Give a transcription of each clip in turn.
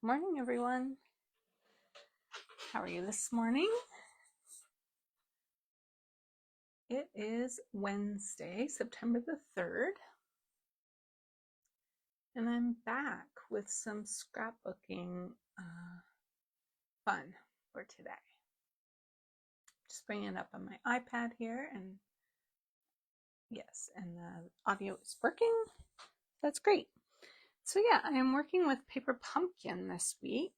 Good morning, everyone. How are you this morning? It is Wednesday, September the 3rd, and I'm back with some scrapbooking fun for today. Just bringing it up on my iPad here, and yes, and the audio is working. That's great. So yeah, I am working with Paper Pumpkin this week,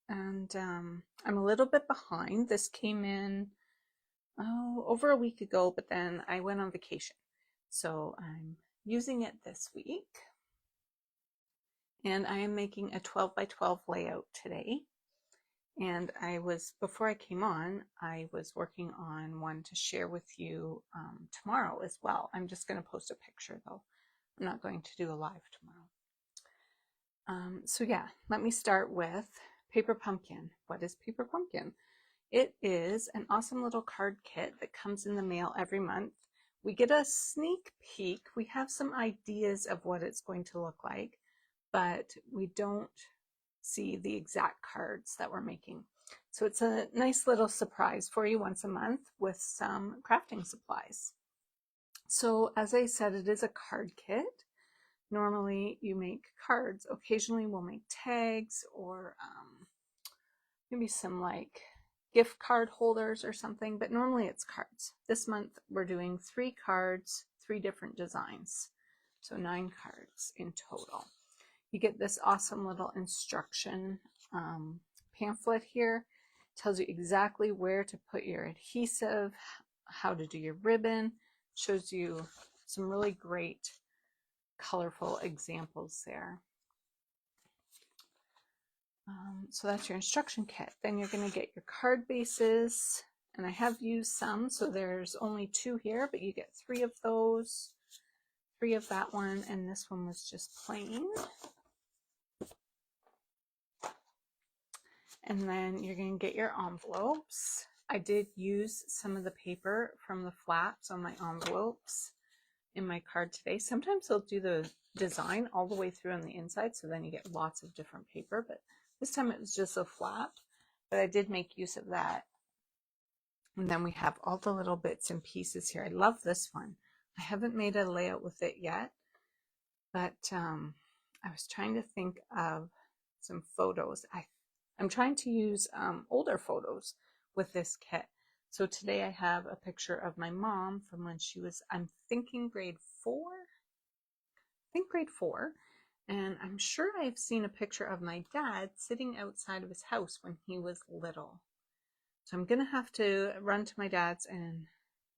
and I'm a little bit behind. This came in over a week ago, but then I went on vacation. So I'm using it this week. And I am making a 12 by 12 layout today. And before I came on, I was working on one to share with you tomorrow as well. I'm just going to post a picture though. I'm not going to do a live tomorrow. So yeah, let me start with Paper Pumpkin. What is Paper Pumpkin? It is an awesome little card kit that comes in the mail every month. We get a sneak peek. We have some ideas of what it's going to look like, but we don't see the exact cards that we're making. So it's a nice little surprise for you once a month with some crafting supplies. So as I said, it is a card kit. Normally you make cards. Occasionally we'll make tags or maybe some like gift card holders or something, but normally it's cards. This month we're doing 3 cards, 3 different designs. So 9 cards in total. You get this awesome little instruction pamphlet here. It tells you exactly where to put your adhesive, how to do your ribbon, shows you some really great colorful examples there. So that's your instruction kit. Then you're going to get your card bases, and I have used some, so there's only 2 here, but you get 3 of those, 3 of that one, and this one was just plain. And then you're going to get your envelopes. I did use some of the paper from the flaps on my envelopes in my card today. Sometimes they'll do the design all the way through on the inside, so then you get lots of different paper, but this time it was just a flap, but I did make use of that. And then we have all the little bits and pieces here. I love this one. I haven't made a layout with it yet, but I was trying to think of some photos. I'm trying to use older photos with this kit. So today I have a picture of my mom from when she was, I'm thinking grade 4. I think grade 4. And I'm sure I've seen a picture of my dad sitting outside of his house when he was little. So I'm going to have to run to my dad's and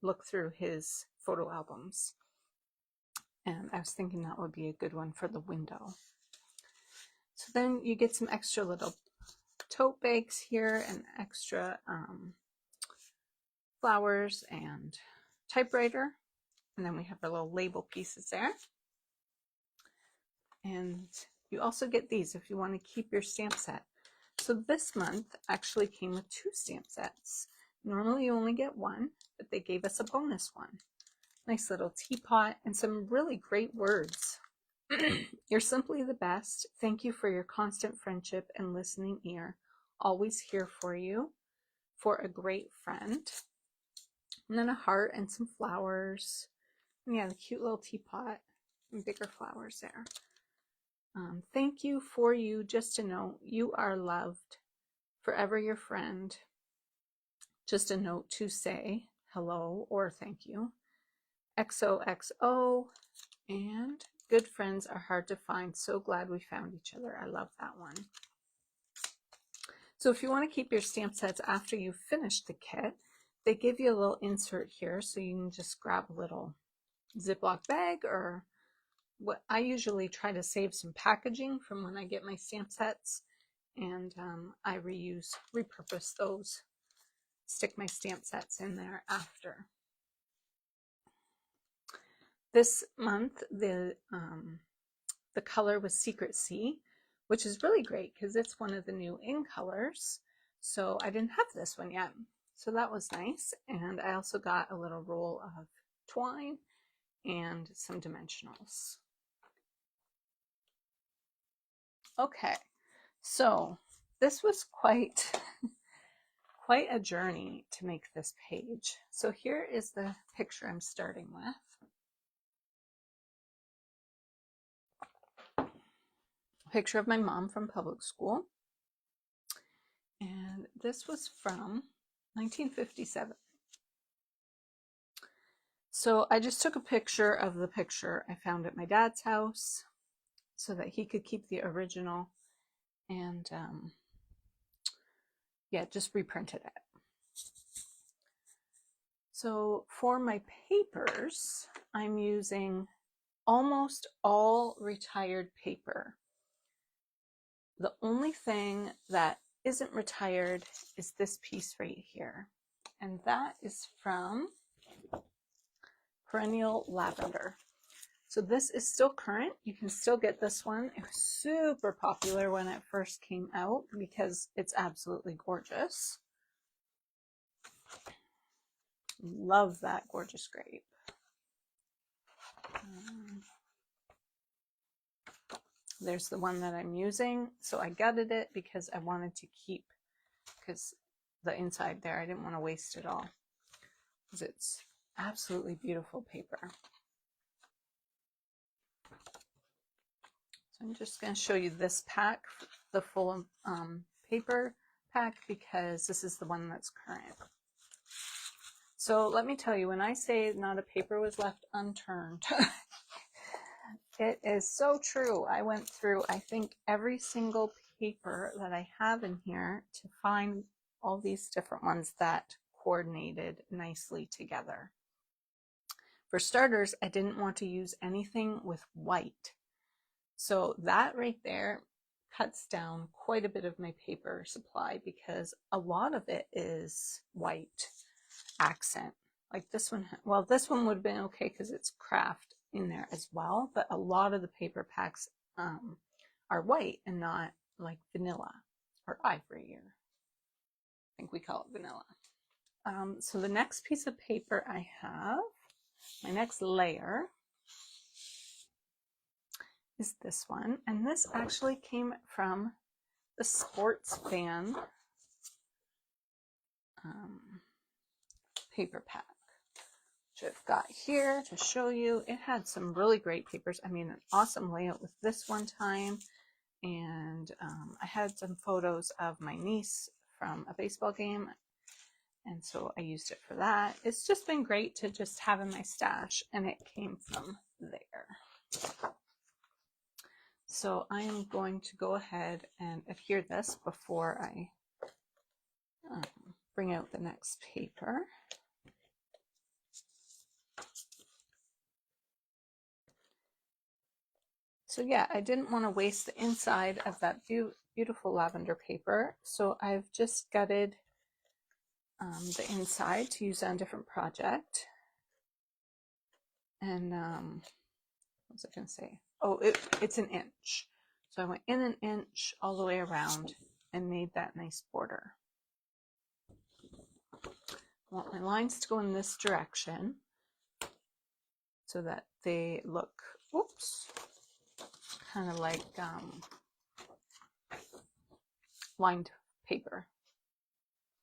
look through his photo albums. And I was thinking that would be a good one for the window. So then you get some extra little tote bags here and extra flowers and typewriter. And then we have our little label pieces there. And you also get these if you want to keep your stamp set. So this month actually came with 2 stamp sets. Normally you only get 1, but they gave us a bonus one. Nice little teapot and some really great words. You're simply the best. Thank you for your constant friendship and listening ear. Always here for you. For a great friend. And then a heart and some flowers. And yeah, the cute little teapot and bigger flowers there. Thank you for you. Just to know you are loved. Forever your friend. Just a note to say hello or thank you. XOXO. And good friends are hard to find. So glad we found each other. I love that one. So if you want to keep your stamp sets after you've finished the kit, they give you a little insert here so you can just grab a little Ziploc bag, or what I usually try to save some packaging from when I get my stamp sets, and I repurpose those, stick my stamp sets in there after. This month the color was Secret Sea, which is really great because it's one of the new in colors. So I didn't have this one yet. So that was nice. And I also got a little roll of twine and some dimensionals. Okay, So this was quite a journey to make this page. So here is the picture I'm starting with. Picture of my mom from public school. And this was from 1957. So I just took a picture of the picture I found at my dad's house so that he could keep the original, and yeah, just reprinted it. So for my papers, I'm using almost all retired paper. The only thing that isn't retired is this piece right here, and that is from Perennial Lavender. So this is still current. You can still get this one. It was super popular when it first came out because it's absolutely gorgeous. Love that gorgeous grape. There's the one that I'm using. So I gutted it because I wanted to keep, because the inside there, I didn't want to waste it all, because it's absolutely beautiful paper. So I'm just going to show you this pack, the full paper pack, because this is the one that's current. So let me tell you, when I say not a paper was left unturned, it is so true. I went through, I think, every single paper that I have in here to find all these different ones that coordinated nicely together. For starters, I didn't want to use anything with white. So that right there cuts down quite a bit of my paper supply, because a lot of it is white accent. Like this one, well, this one would have been okay because it's craft in there as well, but a lot of the paper packs are white and not like vanilla or ivory, or I think we call it vanilla. So the next piece of paper I have, my next layer, is this one, and this actually came from the Sports Fan paper pack, which I've got here to show you. It had some really great papers. I mean, an awesome layout with this one time, and I had some photos of my niece from a baseball game, and so I used it for that. It's just been great to just have in my stash, and it came from there. So I am going to go ahead and adhere this before I bring out the next paper. So yeah, I didn't want to waste the inside of that beautiful lavender paper, so I've just gutted the inside to use on a different project. And what was I going to say? Oh, it's an inch. So I went in an inch all the way around and made that nice border. I want my lines to go in this direction so that they look, whoops, kind of like lined paper.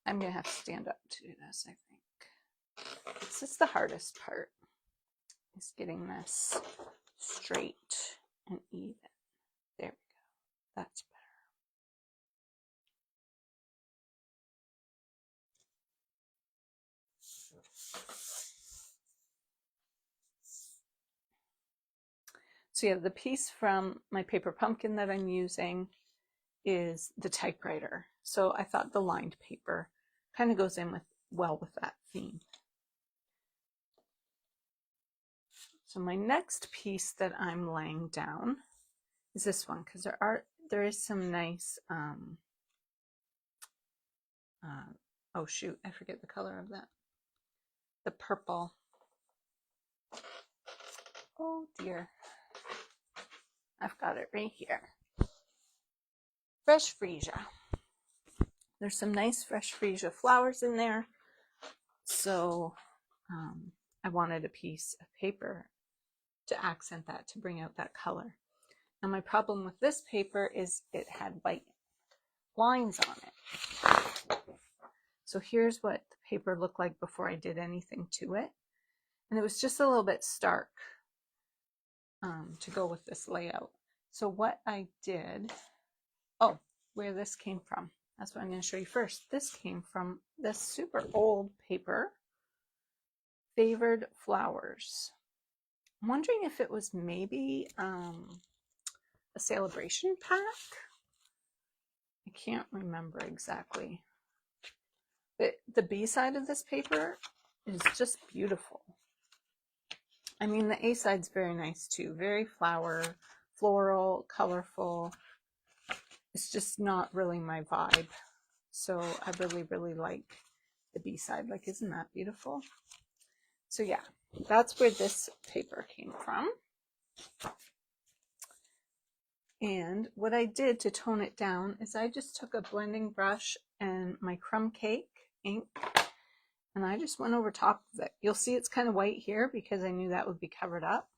I'm going to have to stand up to do this, I think. This is the hardest part, is getting this straight and even. There we go. That's better. So yeah, the piece from my paper pumpkin that I'm using is the typewriter. So I thought the lined paper kind of goes in well with that theme. So my next piece that I'm laying down is this one, because there is some nice oh shoot, I forget the color of that. The purple. Oh dear. I've got it right here. Fresh freesia. There's some nice fresh freesia flowers in there. So I wanted a piece of paper to accent that, to bring out that color. Now my problem with this paper is it had white lines on it. So here's what the paper looked like before I did anything to it. And it was just a little bit stark to go with this layout. So what I did, oh, where this came from. That's what I'm going to show you first. This came from this super old paper, Favored Flowers. I'm wondering if it was maybe a celebration pack. I can't remember exactly. But the B side of this paper is just beautiful. I mean, the A side's very nice too. Very floral, colorful. It's just not really my vibe. So I really, really like the B side. Like, isn't that beautiful? So yeah, that's where this paper came from. And what I did to tone it down is I just took a blending brush and my crumb cake ink, and I just went over top of it. You'll see it's kind of white here because I knew that would be covered up.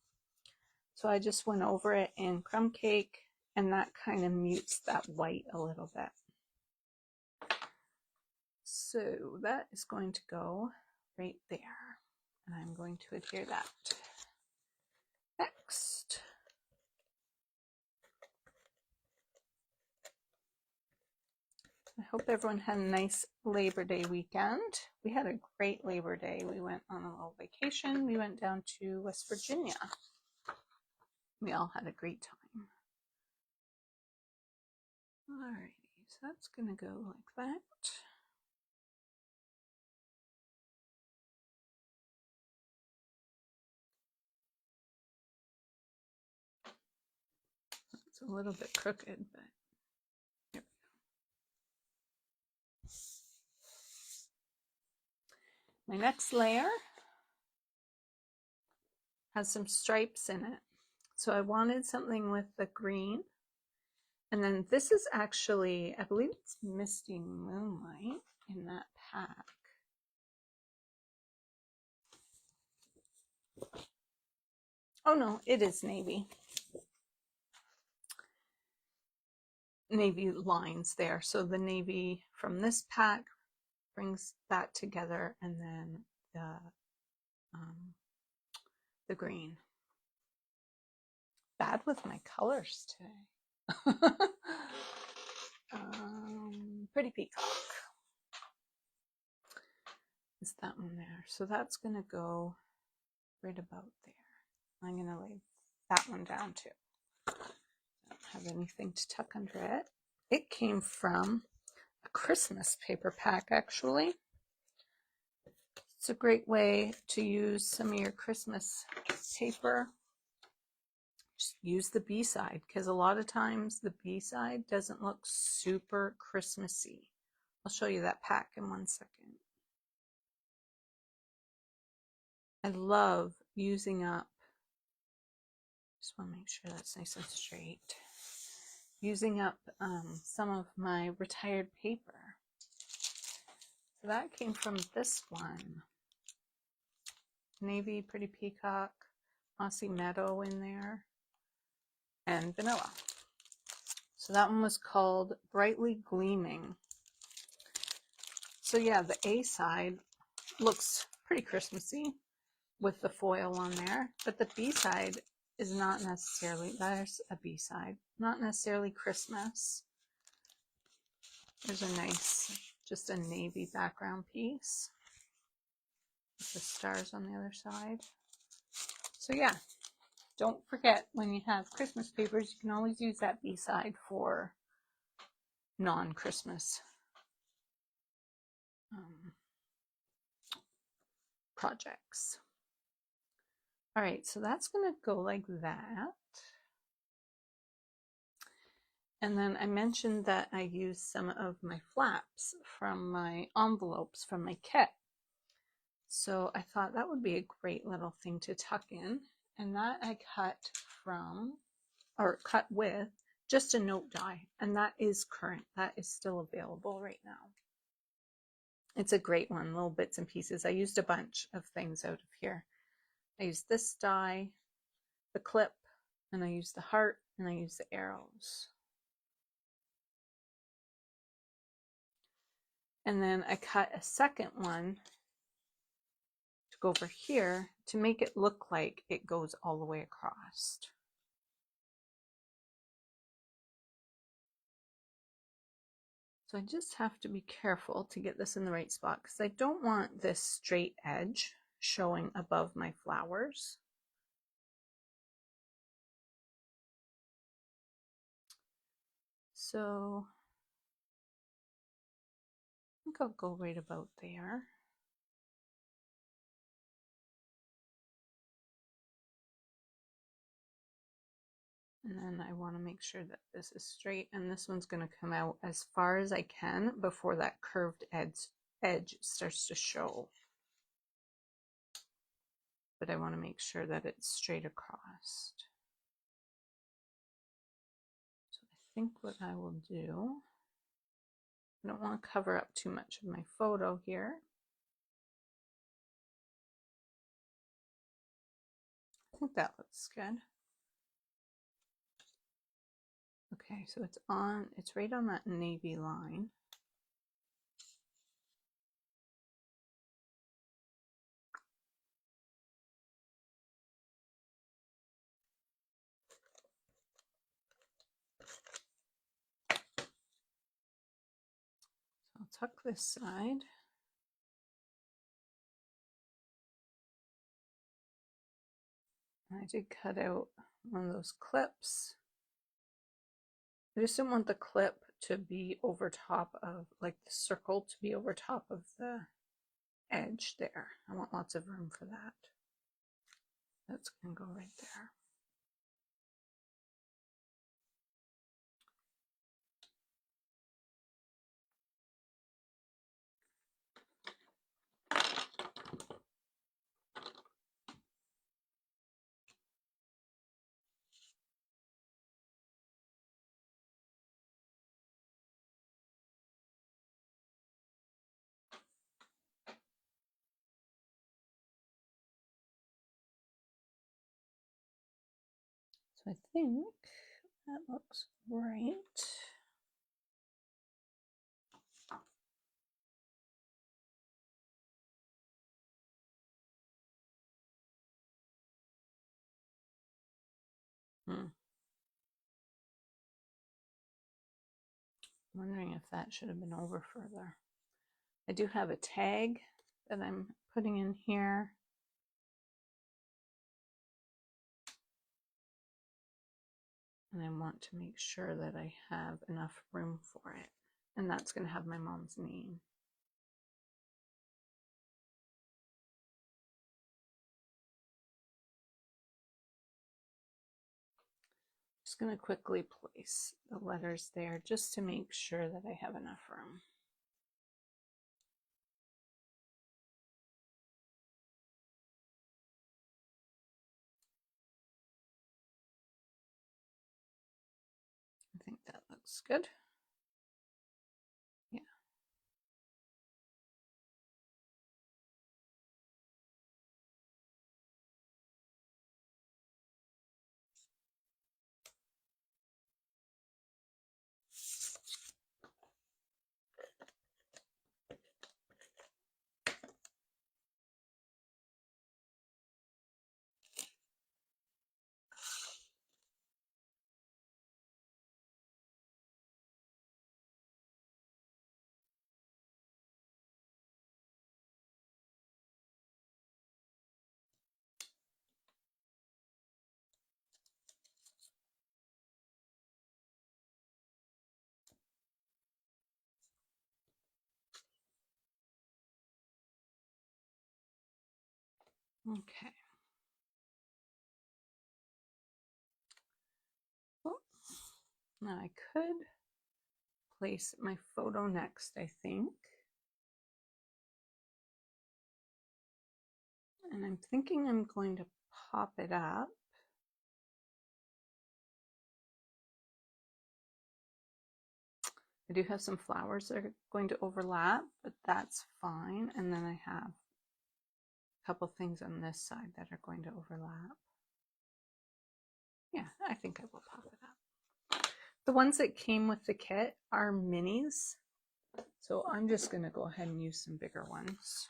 So I just went over it in crumb cake, and that kind of mutes that white a little bit. So that is going to go right there, and I'm going to adhere that. Next, I hope everyone had a nice Labor Day weekend. We had a great Labor Day. We went on a little vacation. We went down to West Virginia. We all had a great time. Alrighty, so that's gonna go like that. It's a little bit crooked, but here we go. My next layer has some stripes in it. So I wanted something with the green. And then this is actually, I believe it's Misty Moonlight in that pack. Oh no, it is navy. Navy lines there. So the navy from this pack brings that together, and then the green. Bad with my colors today. Pretty Peacock is that one there. So that's going to go right about there. I'm going to lay that one down too. I don't have anything to tuck under it. It came from a Christmas paper pack, actually. It's a great way to use some of your Christmas paper. Just use the B side, because a lot of times the B side doesn't look super Christmassy. I'll show you that pack in 1 second. I love using up, just want to make sure that's nice and straight, using up some of my retired paper. So that came from this one. Navy Pretty Peacock, Mossy Meadow in there, and vanilla. So that one was called Brightly Gleaming. So yeah, the A side looks pretty Christmassy with the foil on there, but the B side is not necessarily, there's a B side, not necessarily Christmas. There's a nice, just a navy background piece with the stars on the other side. So yeah, don't forget, when you have Christmas papers, you can always use that B side for non-Christmas projects. All right, so that's going to go like that. And then I mentioned that I used some of my flaps from my envelopes from my kit. So I thought that would be a great little thing to tuck in. And that I cut from, or cut with, just a note die. And that is current. That is still available right now. It's a great one, little bits and pieces. I used a bunch of things out of here. I used this die, the clip, and I used the heart, and I used the arrows. And then I cut a second one to go over here to make it look like it goes all the way across. So I just have to be careful to get this in the right spot because I don't want this straight edge showing above my flowers. So I think I'll go right about there. And then I want to make sure that this is straight, and this one's going to come out as far as I can before that curved edge starts to show. But I want to make sure that it's straight across. So I think what I will do, I don't want to cover up too much of my photo here. I think that looks good. Okay, so it's right on that navy line. So I'll tuck this side. And I did cut out one of those clips. I just didn't want the clip to be over top of, like the circle to be over top of the edge there. I want lots of room for that. That's going to go right there. So I think that looks right. I'm wondering if that should have been over further. I do have a tag that I'm putting in here. And I want to make sure that I have enough room for it. And that's going to have my mom's name. Just going to quickly place the letters there just to make sure that I have enough room. I think that looks good. Yeah. Okay. Oh, now I could place my photo next, I think. And I'm thinking I'm going to pop it up. I do have some flowers that are going to overlap, but that's fine. And then I have a couple things on this side that are going to overlap. Yeah, I think I will pop it up. The ones that came with the kit are minis. So I'm just going to go ahead and use some bigger ones.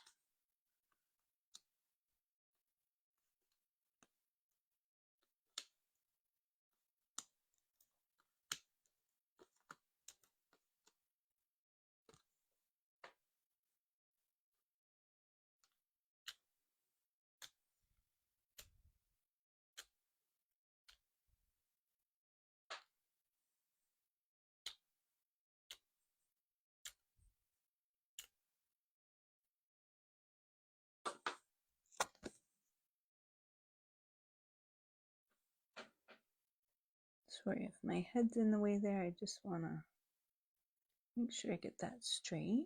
Sorry if my head's in the way there. I just want to make sure I get that straight.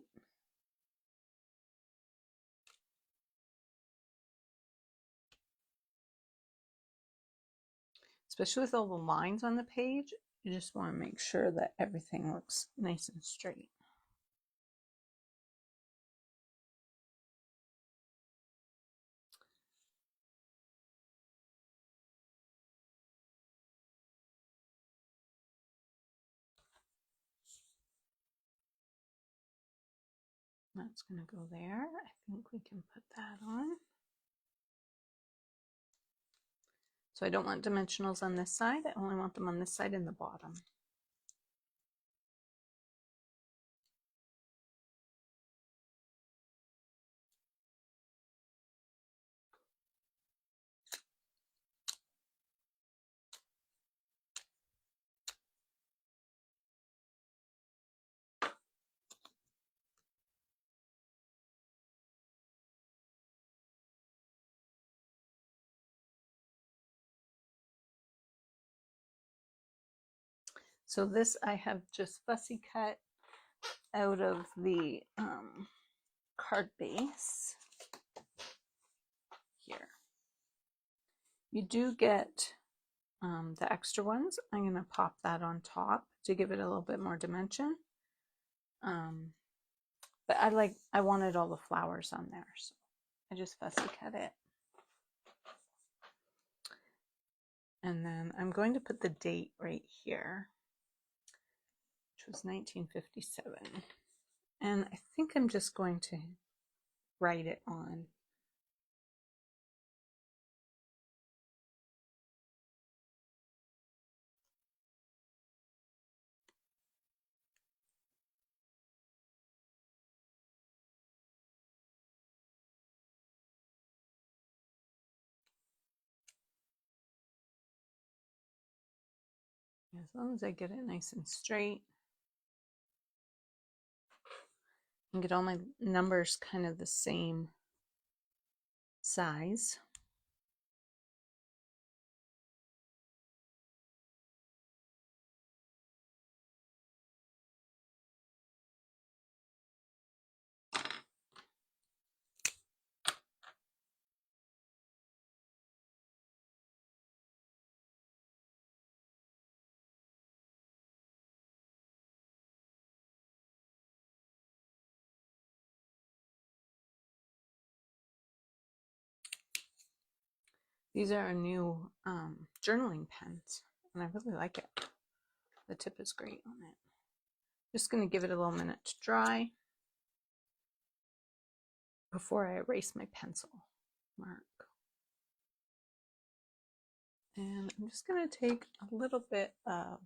Especially with all the lines on the page, you just want to make sure that everything looks nice and straight. That's going to go there. I think we can put that on. So I don't want dimensionals on this side. I only want them on this side and the bottom. So this I have just fussy cut out of the card base here. You do get the extra ones. I'm going to pop that on top to give it a little bit more dimension. But I wanted all the flowers on there, so I just fussy cut it. And then I'm going to put the date right here, which was 1957. And I think I'm just going to write it on. As long as I get it nice and straight and get all my numbers kind of the same size. These are a new journaling pens, and I really like it. The tip is great on it. Just going to give it a little minute to dry before I erase my pencil mark. And I'm just going to take a little bit of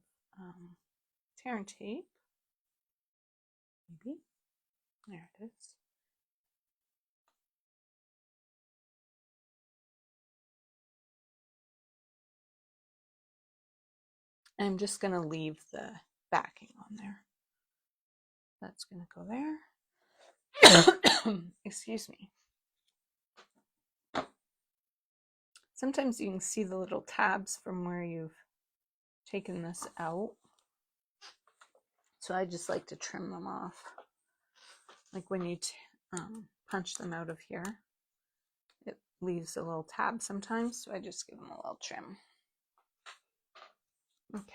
tear and tape. Maybe. There it is. I'm just going to leave the backing on there. That's going to go there. Excuse me. Sometimes you can see the little tabs from where you've taken this out. So I just like to trim them off. Like when you punch them out of here, it leaves a little tab sometimes. So I just give them a little trim. Okay,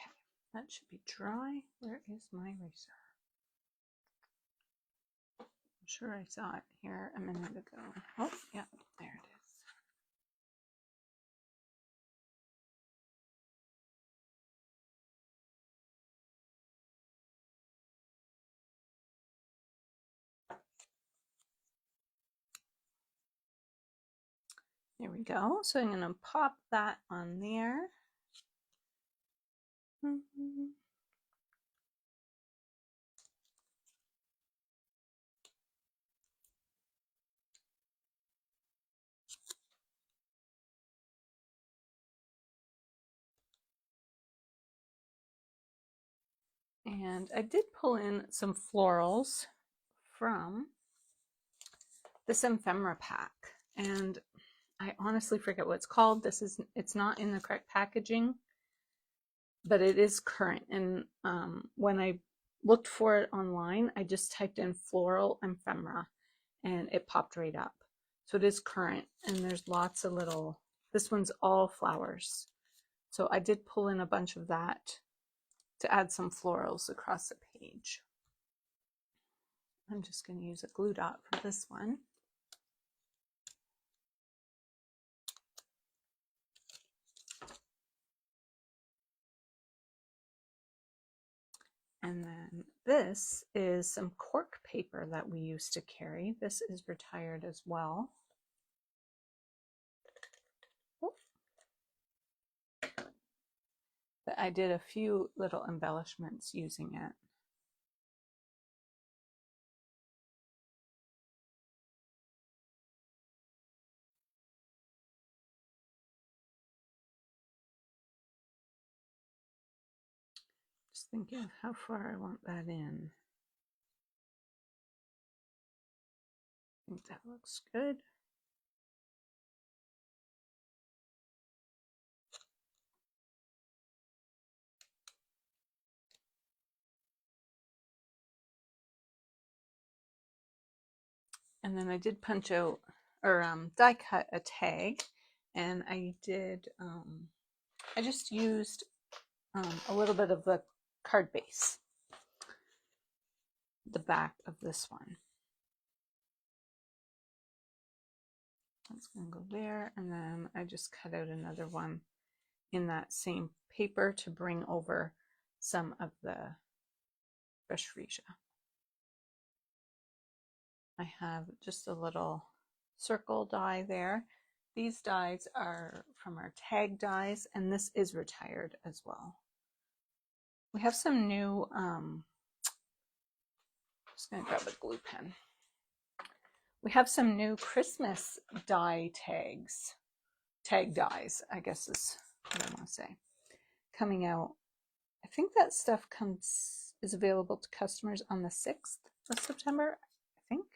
that should be dry. Where is my eraser? I'm sure I saw it here a minute ago. Oh, yeah, there it is. There we go. So I'm going to pop that on there. And I did pull in some florals from this ephemera pack, and I honestly forget what it's called. It's not in the correct packaging, but it is current. And when I looked for it online, I just typed in floral ephemera and it popped right up. So it is current, and there's lots of little, this one's all flowers. So I did pull in a bunch of that to add some florals across the page. I'm just going to use a glue dot for this one. And then this is some cork paper that we used to carry. This is retired as well. But I did a few little embellishments using it. Just thinking of how far I want that in. I think that looks good. And then I did punch out, or die cut a tag, and I did, I just used a little bit of the card base, the back of this one. That's going to go there, and then I just cut out another one in that same paper to bring over some of the fresh freesia. I have just a little circle die there. These dies are from our tag dies, and this is retired as well. We have some new, just gonna grab a glue pen. We have some new Christmas die tags, tag dies, I guess is what I want to say, coming out. I think that stuff is available to customers on the 6th of September, I think.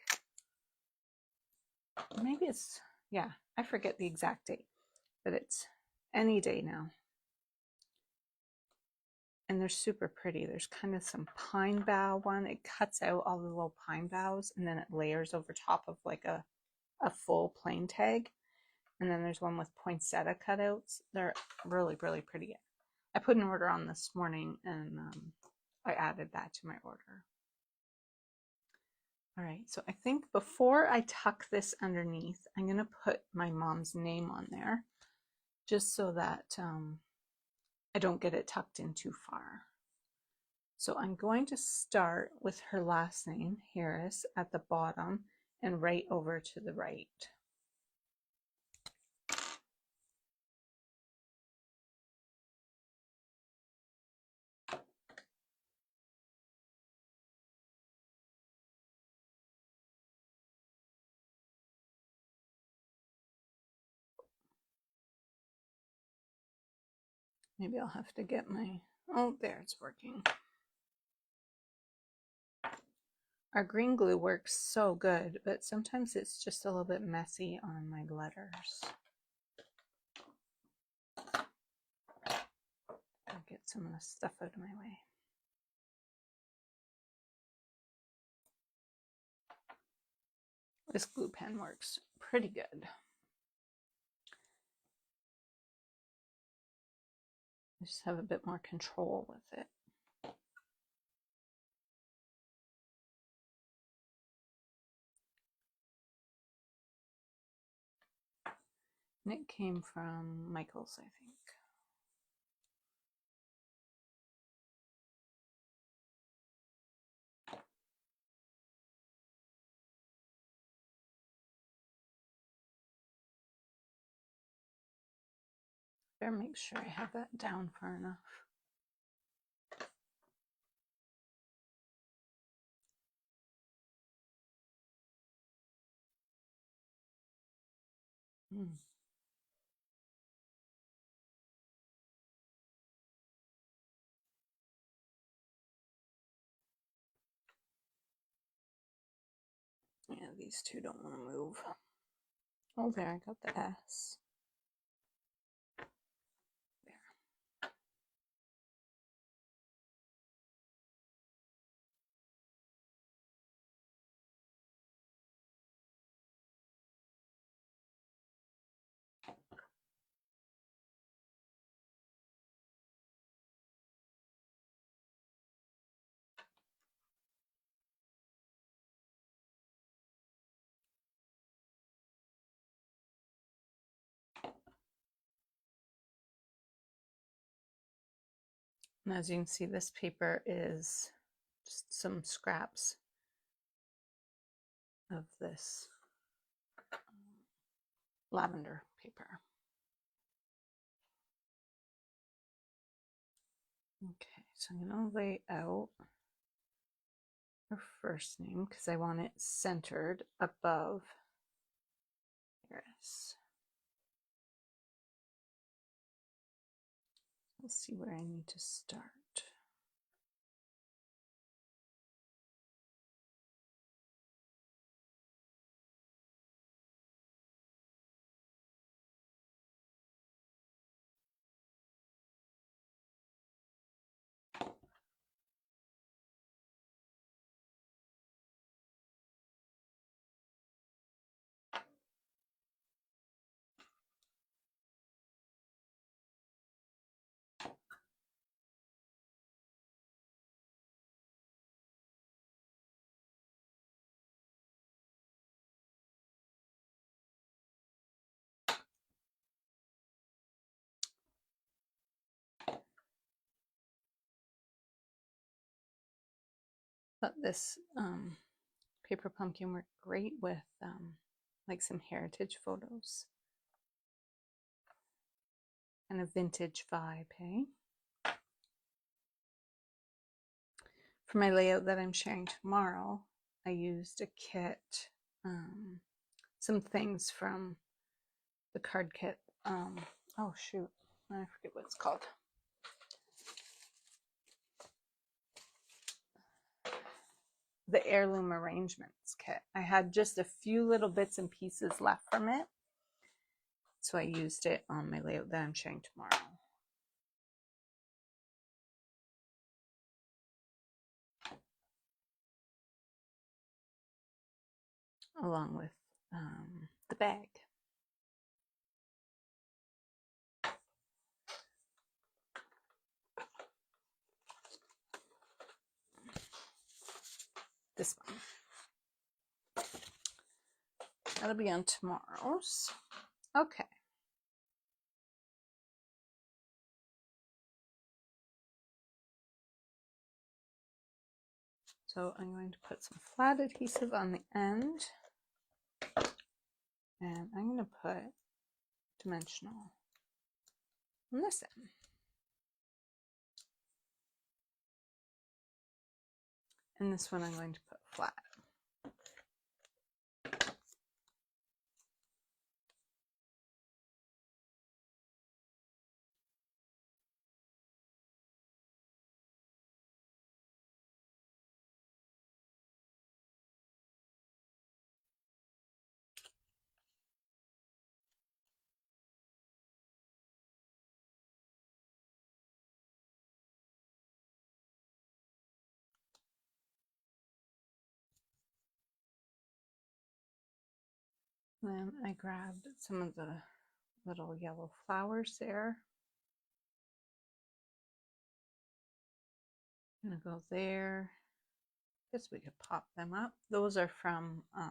Maybe it's, yeah, I forget the exact date, but it's any day now. And they're super pretty. There's kind of some pine bough one. It cuts out all the little pine boughs and then it layers over top of like a full plain tag. And then there's one with poinsettia cutouts. They're really, really pretty. I put an order on this morning, and I added that to my order. All right, so I think before I tuck this underneath, I'm going to put my mom's name on there, just so that I don't get it tucked in too far. So I'm going to start with her last name, Harris, at the bottom and right over to the right. Maybe I'll have to get my, oh, there, it's working. Our green glue works so good, but sometimes it's just a little bit messy on my letters. I'll get some of the stuff out of my way. This glue pen works pretty good. I just have a bit more control with it. And it came from Michael's, I think. Better make sure I have that down far enough. Yeah, these two don't want to move. Oh, there, I got the S. There. And as you can see, this paper is just some scraps of this lavender paper. Okay, so I'm going to lay out her first name because I want it centered above Iris. Let's see where I need to start. But this paper pumpkin worked great with like some heritage photos and a vintage vibe, hey? For my layout that I'm sharing tomorrow, I used a kit, some things from the card kit. Oh shoot, I forget what it's called. The heirloom arrangements kit. I had just a few little bits and pieces left from it, so I used it on my layout that I'm sharing tomorrow. Along with the bag. This one. That'll be on tomorrow's. Okay. So I'm going to put some flat adhesive on the end. And I'm going to put dimensional on this end. And this one I'm going to put flat. Then I grabbed some of the little yellow flowers there. I'm gonna go there. Guess we could pop them up. Those are from I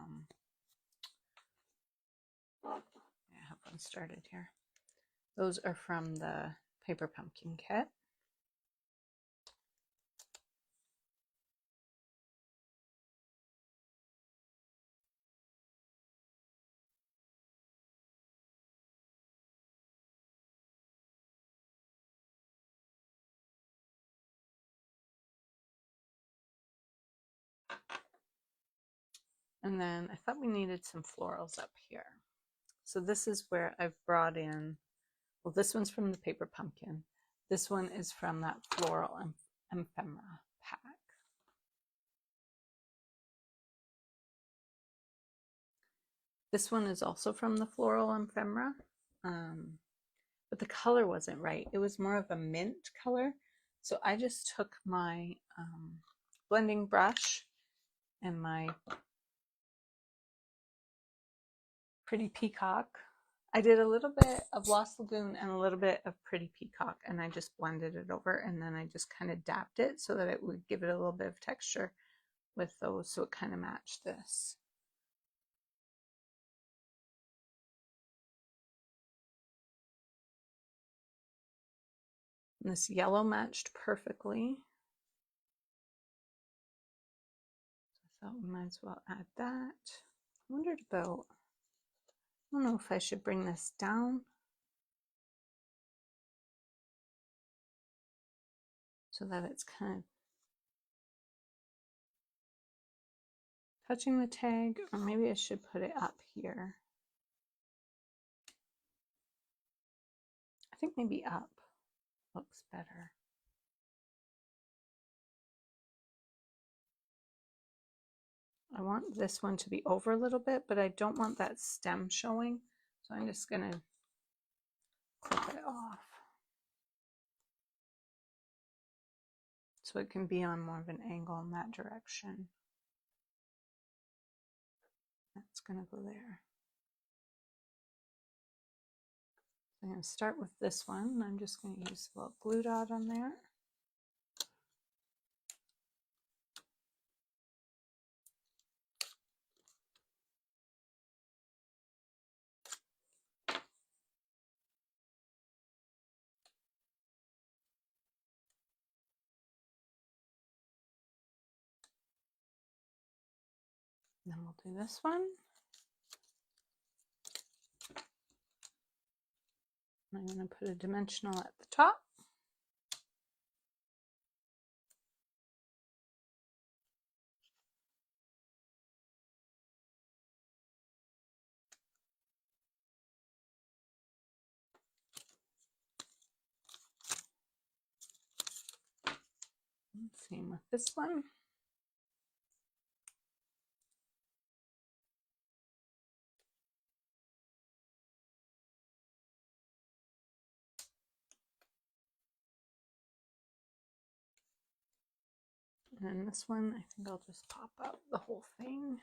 have one started here. Those are from the paper pumpkin kit. And then I thought we needed some florals up here. So this is where I've brought in, well, this one's from the Paper Pumpkin. This one is from that Floral Ephemera pack. This one is also from the Floral Ephemera, but the color wasn't right. It was more of a mint color. So I just took my blending brush and my Pretty Peacock. I did a little bit of Lost Lagoon and a little bit of Pretty Peacock, and I just blended it over, and then I just kind of dabbed it so that it would give it a little bit of texture with those, so it kind of matched this. And this yellow matched perfectly. So I thought we might as well add that. I wondered about, I don't know if I should bring this down so that it's kind of touching the tag, or maybe I should put it up here. I think maybe up looks better. I want this one to be over a little bit, but I don't want that stem showing. So I'm just going to clip it off so it can be on more of an angle in that direction. That's going to go there. So I'm going to start with this one. I'm just going to use a little glue dot on there. And then we'll do this one. I'm going to put a dimensional at the top. Same with this one. And then this one, I think I'll just pop up the whole thing.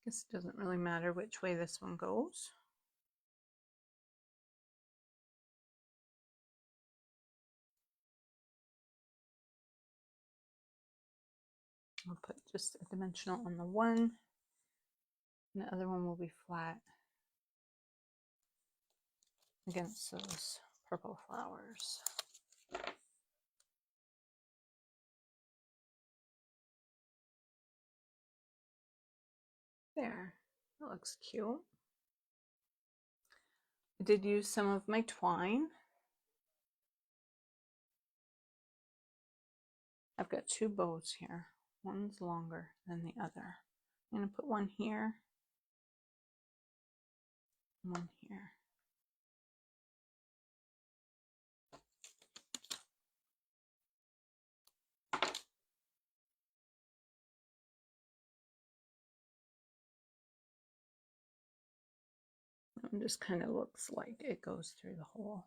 Guess it doesn't really matter which way this one goes. I'll put just a dimensional on the one, and the other one will be flat against those purple flowers. There, that looks cute. I did use some of my twine. I've got two bows here. One's longer than the other. I'm going to put one here, one here. It just kind of looks like it goes through the hole.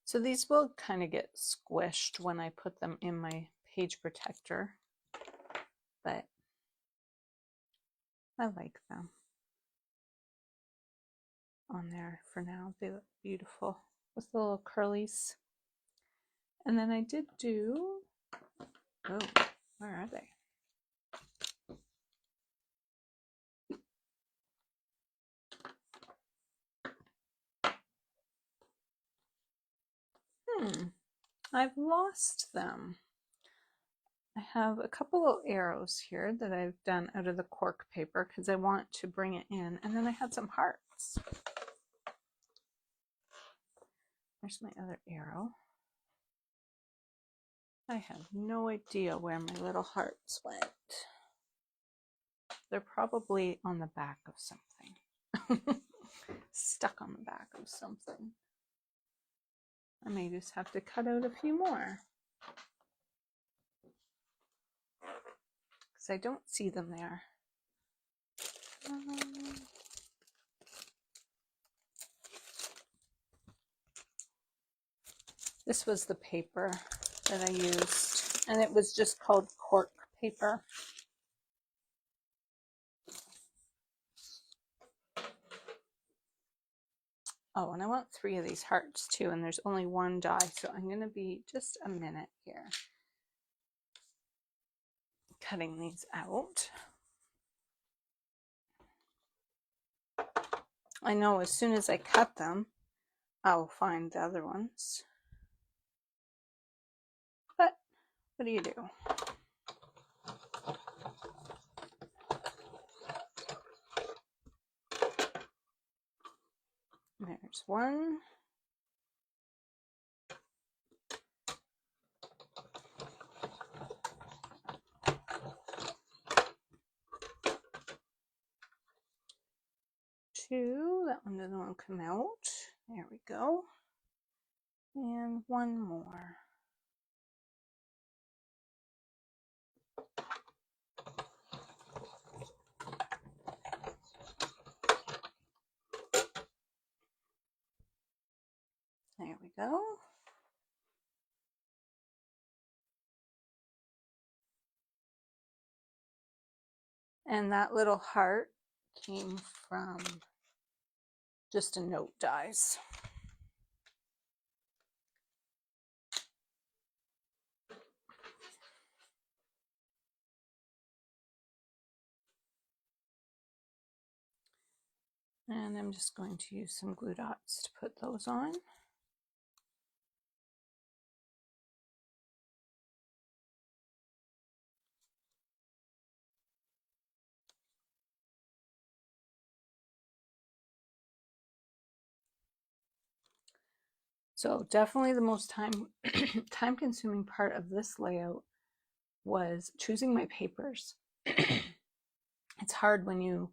So these will kind of get squished when I put them in my page protector, but I like them on there for now. They look beautiful with the little curlies. And then I did do, oh, where are they? I've lost them. I have a couple of arrows here that I've done out of the cork paper because I want to bring it in. And then I had some hearts. There's my other arrow. I have no idea where my little hearts went. They're probably on the back of something. Stuck on the back of something. I may just have to cut out a few more. Because I don't see them there. This was the paper that I used, and it was just called cork paper. Oh, and I want 3 of these hearts too, and there's only 1 die, so I'm going to be just a minute here cutting these out. I know as soon as I cut them, I'll find the other ones. But what do you do? There's 1. Two. That one doesn't want to come out. There we go. And 1 more. There we go. And that little heart came from just a note dies. And I'm just going to use some glue dots to put those on. So definitely the most time consuming part of this layout was choosing my papers. It's hard when you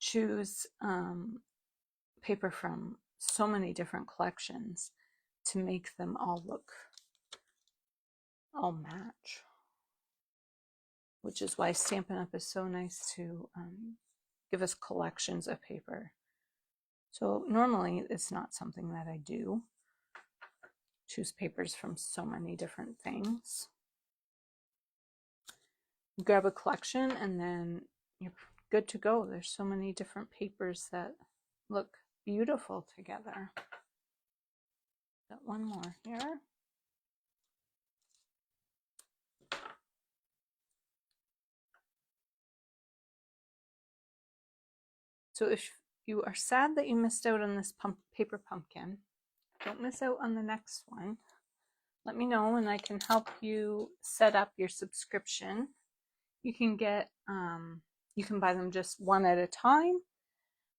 choose paper from so many different collections to make them all match, which is why Stampin' Up! Is so nice to give us collections of paper. So normally it's not something that I do, choose papers from so many different things. You grab a collection and then you're good to go. There's so many different papers that look beautiful together. Got 1 more here. So if you are sad that you missed out on this paper pumpkin, don't miss out on the next one. Let me know and I can help you set up your subscription. You can get, you can buy them just 1 at a time,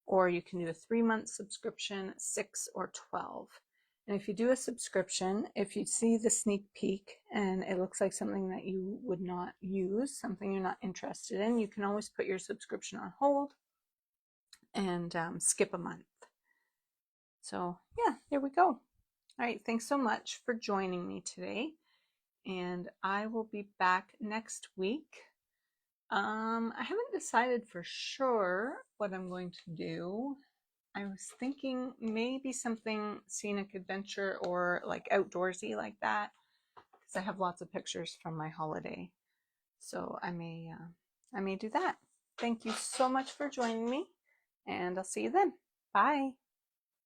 or you can do a 3-month subscription, 6 or 12. And if you do a subscription, if you see the sneak peek and it looks like something that you would not use, something you're not interested in, you can always put your subscription on hold and skip a month. So yeah, there we go. All right, thanks so much for joining me today, and I will be back next week. I haven't decided for sure what I'm going to do. I was thinking maybe something scenic adventure or like outdoorsy like that, because I have lots of pictures from my holiday. So I may do that. Thank you so much for joining me, and I'll see you then. Bye.